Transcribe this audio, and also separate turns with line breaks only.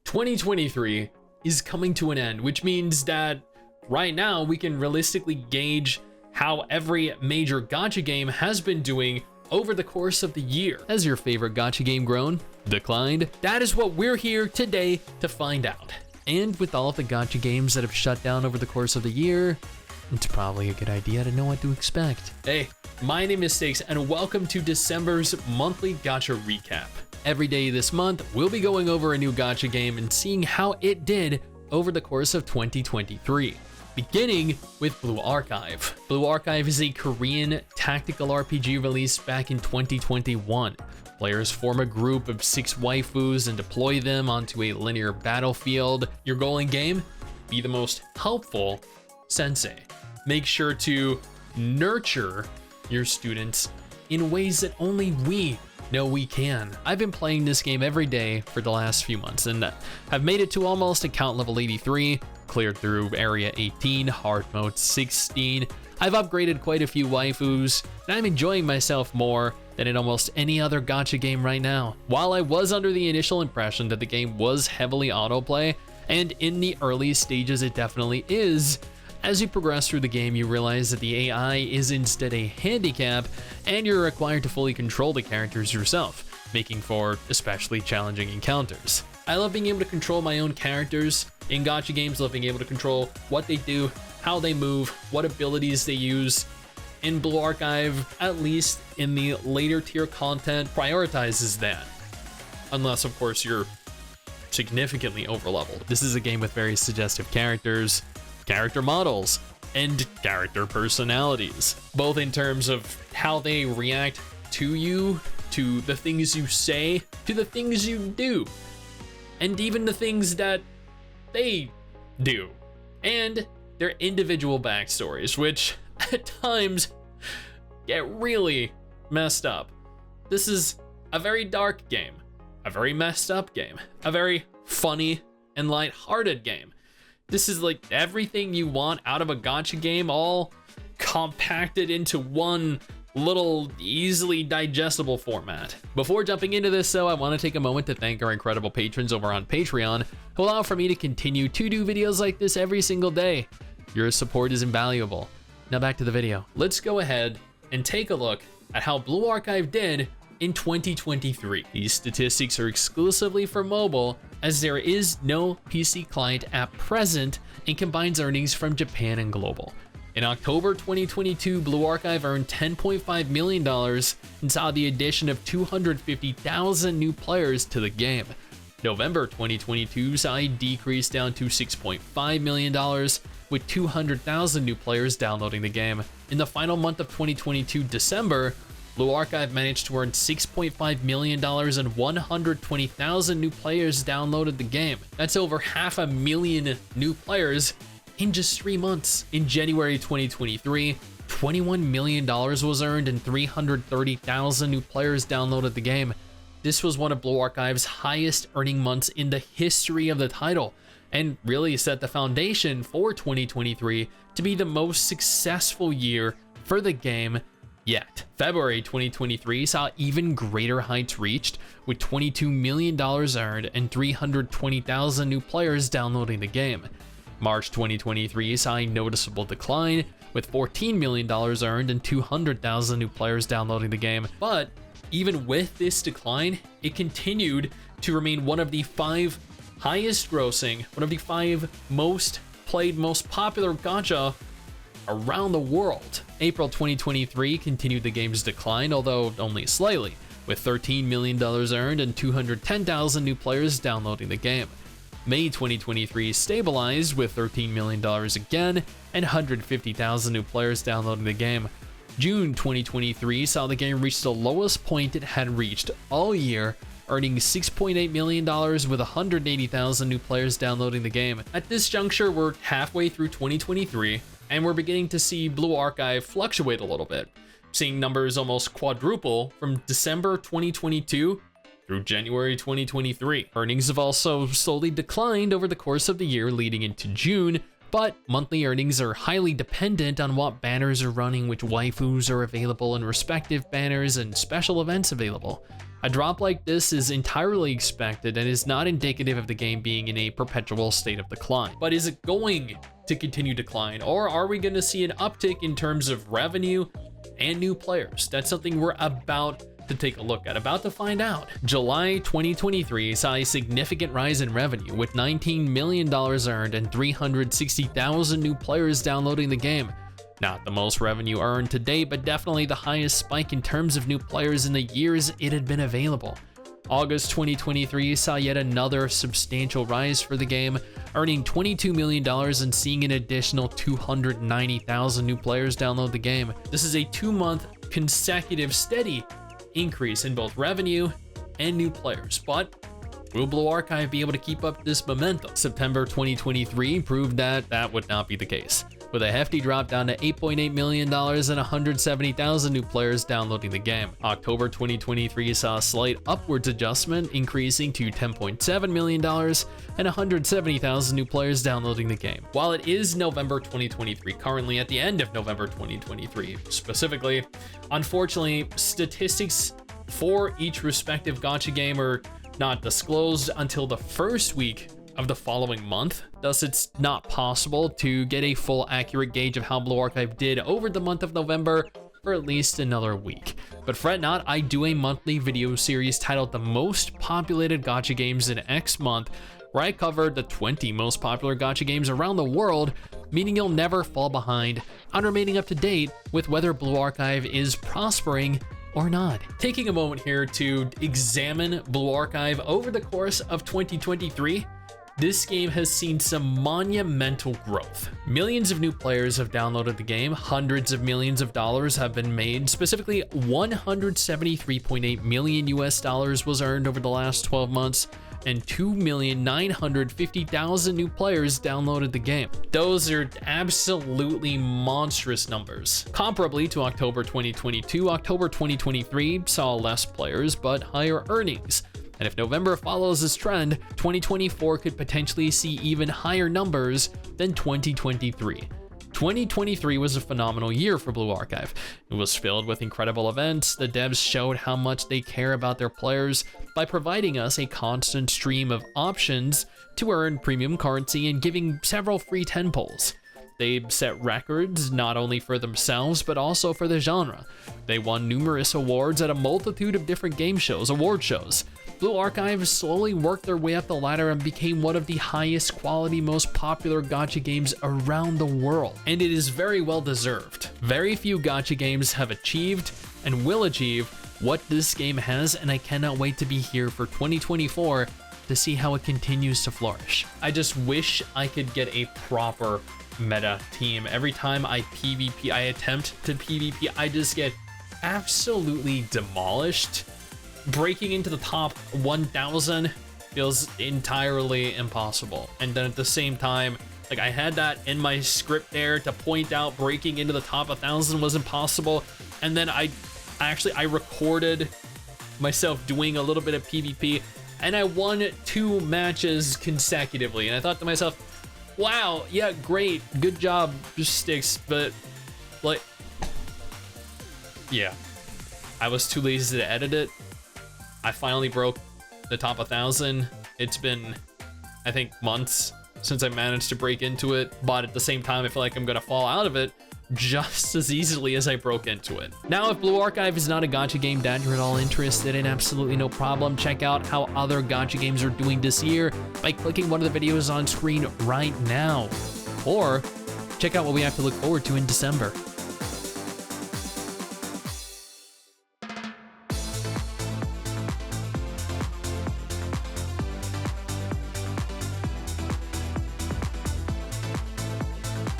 2023 is coming to an end, which means that right now we can realistically gauge how every major gacha game has been doing over the course of the year. Has your favorite gacha game grown? Declined? That is what we're here today to find out. And with all of the gacha games that have shut down over the course of the year, it's probably a good idea to know what to expect. Hey, my name is Stix and welcome to December's monthly gacha recap. Every day this month, we'll be going over a new gacha game and seeing how it did over the course of 2023. Beginning with Blue Archive. Blue Archive is a Korean tactical RPG released back in 2021. Players form a group of 6 waifus and deploy them onto a linear battlefield. Your goal in game? Be the most helpful sensei. Make sure to nurture your students in ways that only we know we can. I've been playing this game every day for the last few months and I've made it to almost account level 83, cleared through area 18, hard mode 16. I've upgraded quite a few waifus and I'm enjoying myself more than in almost any other gacha game right now. While I was under the initial impression that the game was heavily autoplay, and in the early stages it definitely is, as you progress through the game, you realize that the AI is instead a handicap, and you're required to fully control the characters yourself, making for especially challenging encounters. I love being able to control my own characters. In gacha games, love being able to control what they do, how they move, what abilities they use. In Blue Archive, at least in the later tier content, prioritizes that. Unless, of course, you're significantly overleveled. This is a game with very suggestive characters, character models, and character personalities, both in terms of how they react to you, to the things you say, to the things you do, and even the things that they do, and their individual backstories, which at times get really messed up. This is a very dark game, a very messed up game, a very funny and lighthearted game. This is like everything you want out of a gacha game, all compacted into one little easily digestible format. Before jumping into this though, I want to take a moment to thank our incredible patrons over on Patreon who allow for me to continue to do videos like this every single day. Your support is invaluable. Now back to the video. Let's go ahead and take a look at how Blue Archive did in 2023. These statistics are exclusively for mobile, as there is no PC client at present and combines earnings from Japan and global. In October 2022, Blue Archive earned $10.5 million and saw the addition of 250,000 new players to the game. November 2022 saw a decrease down to $6.5 million, with 200,000 new players downloading the game. In the final month of 2022, December, Blue Archive managed to earn $6.5 million and 120,000 new players downloaded the game. That's over 500,000 new players in just 3 months. In January 2023, $21 million was earned and 330,000 new players downloaded the game. This was one of Blue Archive's highest earning months in the history of the title, and really set the foundation for 2023 to be the most successful year for the game yet. February 2023 saw even greater heights reached, with $22 million earned and 320,000 new players downloading the game. March 2023 saw a noticeable decline, with $14 million earned and 200,000 new players downloading the game. But even with this decline, it continued to remain one of the 5 highest grossing, one of the 5 most played, most popular gacha around the world. April 2023 continued the game's decline, although only slightly, with $13 million earned and 210,000 new players downloading the game. May 2023 stabilized with $13 million again and 150,000 new players downloading the game. June 2023 saw the game reach the lowest point it had reached all year, earning $6.8 million with 180,000 new players downloading the game. At this juncture, we're halfway through 2023, and we're beginning to see Blue Archive fluctuate a little bit, seeing numbers almost quadruple from December 2022 through January 2023. Earnings have also slowly declined over the course of the year leading into June, but monthly earnings are highly dependent on what banners are running, which waifus are available in respective banners, and special events available. A drop like this is entirely expected and is not indicative of the game being in a perpetual state of decline. But is it going to continue decline, or are we going to see an uptick in terms of revenue and new players? That's something we're about to take a look at, about to find out. July 2023 saw a significant rise in revenue, with $19 million earned and 360,000 new players downloading the game. Not the most revenue earned to date, but definitely the highest spike in terms of new players in the years it had been available. August 2023 saw yet another substantial rise for the game, earning $22 million and seeing an additional 290,000 new players download the game. This is a 2-month consecutive steady increase in both revenue and new players, but will Blue Archive be able to keep up this momentum? September 2023 proved that that would not be the case, with a hefty drop down to $8.8 million and 170,000 new players downloading the game. October 2023 saw a slight upwards adjustment, increasing to $10.7 million and 170,000 new players downloading the game. While it is November 2023, currently at the end of November 2023 specifically, unfortunately, statistics for each respective gacha game are not disclosed until the first week of the following month. Thus, it's not possible to get a full accurate gauge of how Blue Archive did over the month of November for at least another week. But fret not, I do a monthly video series titled The Most Populated Gacha Games in X Month, where I cover the 20 most popular gacha games around the world, meaning you'll never fall behind on remaining up to date with whether Blue Archive is prospering or not. Taking a moment here to examine Blue Archive over the course of 2023, this game has seen some monumental growth. Millions of new players have downloaded the game, hundreds of millions of dollars have been made, specifically $173.8 million was earned over the last 12 months, and 2,950,000 new players downloaded the game. Those are absolutely monstrous numbers. Comparably to October 2022, October 2023 saw less players but higher earnings. And if November follows this trend, 2024 could potentially see even higher numbers than 2023. 2023 was a phenomenal year for Blue Archive. It was filled with incredible events. The devs showed how much they care about their players by providing us a constant stream of options to earn premium currency and giving several free tentpoles. They set records not only for themselves, but also for the genre. They won numerous awards at a multitude of different game shows, award shows. Blue Archive slowly worked their way up the ladder and became one of the highest quality, most popular gacha games around the world. And it is very well deserved. Very few gacha games have achieved and will achieve what this game has, and I cannot wait to be here for 2024 to see how it continues to flourish. I just wish I could get a proper meta team. Every time I attempt to PvP, I just get absolutely demolished. Breaking into the top 1,000 feels entirely impossible. And then at the same time, like, I had that in my script there to point out breaking into the top 1,000 was impossible. And then I recorded myself doing a little bit of PvP, and I won 2 matches consecutively. And I thought to myself, wow, yeah, great, good job, Stix, but like, yeah, I was too lazy to edit it. I finally broke the top 1,000. It's been, I think, months since I managed to break into it, but at the same time, I feel like I'm gonna fall out of it just as easily as I broke into it. Now, if Blue Archive is not a gacha game that you're at all interested in, absolutely no problem. Check out how other gacha games are doing this year by clicking one of the videos on screen right now. Or check out what we have to look forward to in December.